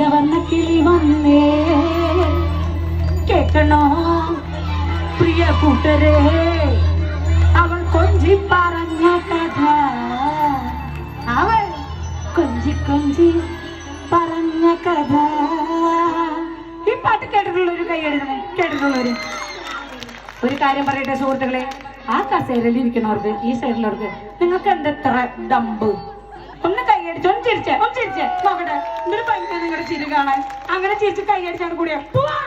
പഞ്ചവർണ്ണ കിളി വന്നേ കേൾക്കണോ പ്രിയ കൂട്ടരെ അവൾ കൊഞ്ചി പറഞ്ഞ കഥ അവൾ കൊഞ്ചി കൊഞ്ചി പറഞ്ഞ കഥ. ഈ പാട്ട് കേട്ടിട്ടുള്ളൊരു കൈ എഴുതണേ, കേട്ടിട്ടുള്ളവര്. ഒരു കാര്യം പറയട്ടെ സുഹൃത്തുക്കളെ, ആ കസേരയിൽ ഇരിക്കണവർക്ക് ഈ സൈഡിലവർക്ക് നിങ്ങൾക്ക് എന്തെത്ര ദമ്പ്? ഒന്ന് കൈയടിച്ച് ഒന്ന് ചിരിച്ചേ നോക്കട്ടെ. എന്തൊരു ഭംഗി നിങ്ങളുടെ ചിരി കാണാൻ. അങ്ങനെ ചിരിച്ച് കൈയടിച്ചാണ് കൂടിയ പോവാ.